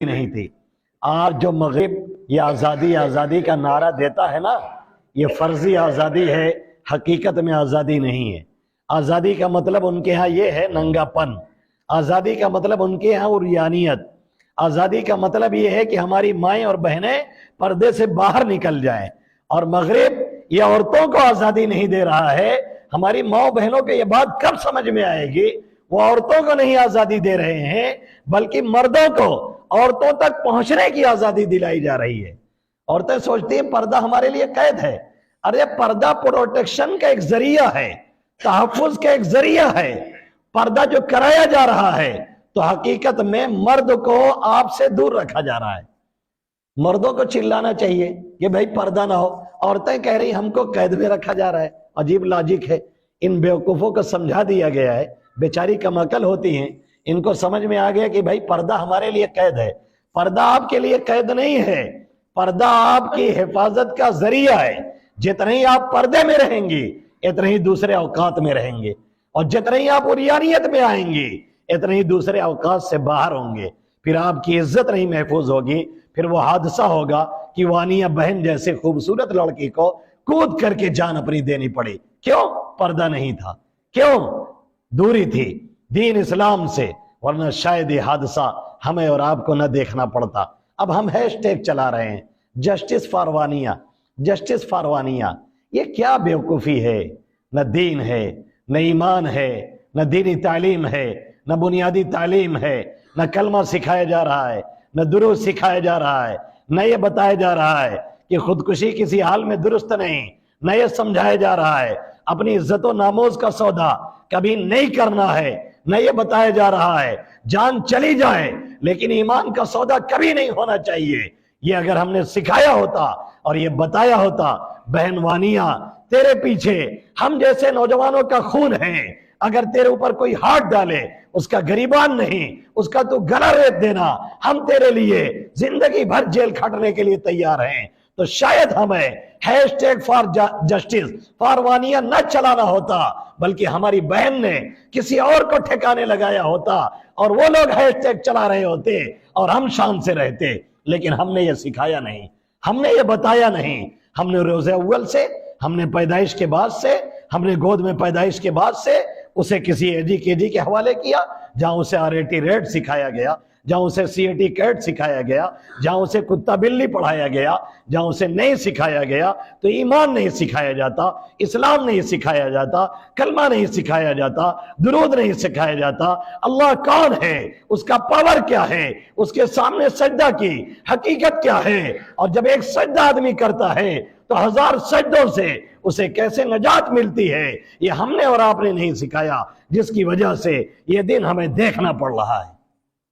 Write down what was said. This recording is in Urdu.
نہیں تھی۔ آج جو مغرب یہ آزادی آزادی کا نعرہ دیتا ہے نا، یہ فرضی آزادی ہے، حقیقت میں آزادی نہیں ہے۔ آزادی کا مطلب ان کے ہاں یہ ہے ننگا پن، آزادی کا مطلب ان کے ہاں عریانیت، آزادی کا مطلب یہ ہے کہ ہماری مائیں اور بہنیں پردے سے باہر نکل جائیں۔ اور مغرب یہ عورتوں کو آزادی نہیں دے رہا ہے۔ ہماری ماں بہنوں کو یہ بات کب سمجھ میں آئے گی؟ وہ عورتوں کو نہیں آزادی دے رہے ہیں بلکہ مردوں کو عورتوں تک پہنچنے کی آزادی دلائی جا رہی ہے۔ عورتیں سوچتی ہیں پردہ ہمارے لیے قید ہے۔ ارے پردہ پروٹیکشن کا ایک ذریعہ ہے، تحفظ کا ایک ذریعہ ہے۔ پردہ جو کرایا جا رہا ہے تو حقیقت میں مرد کو آپ سے دور رکھا جا رہا ہے۔ مردوں کو چلانا چاہیے کہ بھائی پردہ نہ ہو، عورتیں کہہ رہی ہم کو قید میں رکھا جا رہا ہے۔ عجیب لاجک ہے۔ ان بیوقوفوں کو سمجھا دیا گیا ہے، بیچاری کم عقل ہوتی ہیں، ان کو سمجھ میں آ گیا کہ بھائی پردہ ہمارے لیے قید ہے۔ پردہ آپ کے لیے قید نہیں ہے، پردہ آپ کی حفاظت کا ذریعہ ہے۔ جتنے ہی آپ پردے میں رہیں گی اتنے ہی دوسرے اوقات میں رہیں گے، اور جتنے ہی آپ عریانیت میں آئیں گی اتنے ہی دوسرے اوقات سے باہر ہوں گے۔ پھر آپ کی عزت نہیں محفوظ ہوگی۔ پھر وہ حادثہ ہوگا کہ وانیہ بہن جیسے خوبصورت لڑکی کو کود کر کے جان اپنی دینی پڑی۔ کیوں؟ پردہ نہیں تھا، کیوں؟ دوری تھی دین اسلام سے، ورنہ شاید یہ حادثہ ہمیں اور آپ کو نہ دیکھنا پڑتا۔ اب ہم ہیش ٹیگ چلا رہے ہیں، justice for Vania, justice for Vania. یہ کیا بیوقوفی ہے؟ نہ دین ہے، نہ ایمان ہے، نہ دینی تعلیم ہے، نہ بنیادی تعلیم ہے، نہ کلمہ سکھایا جا رہا ہے، نہ درود سکھایا جا رہا ہے، نہ یہ بتایا جا رہا ہے کہ خودکشی کسی حال میں درست نہیں، نہ یہ سمجھایا جا رہا ہے اپنی عزت و ناموز کا سودا کبھی نہیں کرنا ہے، نہ یہ بتایا جا رہا ہے جان چلی جائے لیکن ایمان کا سودا کبھی نہیں ہونا چاہیے۔ یہ اگر ہم نے سکھایا ہوتا اور یہ بتایا ہوتا، بہن وانیہ تیرے پیچھے ہم جیسے نوجوانوں کا خون ہے، اگر تیرے اوپر کوئی ہاتھ ڈالے اس کا گریبان نہیں، اس کا تو گلا ریت دینا، ہم تیرے لیے زندگی بھر جیل کھٹنے کے لیے تیار ہیں۔ تو شاید ہمیں hashtag for justice for Wania نہ چلانا ہوتا، بلکہ ہماری بہن نے کسی اور کو ٹھکانے لگایا ہوتا اور وہ لوگ ہیش ٹیگ چلا رہے ہوتے اور ہم شان سے رہتے۔ لیکن ہم نے یہ سکھایا نہیں، ہم نے یہ بتایا نہیں۔ ہم نے روز اول سے، ہم نے پیدائش کے بعد سے، ہم نے گود میں پیدائش کے بعد سے اسے کسی اے جی کے جی کے حوالے کیا، جہاں اسے RAT ریڈ سکھایا گیا، جہاں اسے CAT کیٹ سکھایا گیا، جہاں اسے کتا بلی پڑھایا گیا، جہاں اسے نہیں سکھایا گیا تو ایمان نہیں سکھایا جاتا، اسلام نہیں سکھایا جاتا، کلمہ نہیں سکھایا جاتا، درود نہیں سکھایا جاتا۔ اللہ کون ہے، اس کا پاور کیا ہے، اس کے سامنے سجدہ کی حقیقت کیا ہے، اور جب ایک سجدہ آدمی کرتا ہے تو 1000 سجدوں سے اسے کیسے نجات ملتی ہے، یہ ہم نے اور آپ نے نہیں سکھایا، جس کی وجہ سے یہ دن ہمیں دیکھنا پڑ رہا ہے۔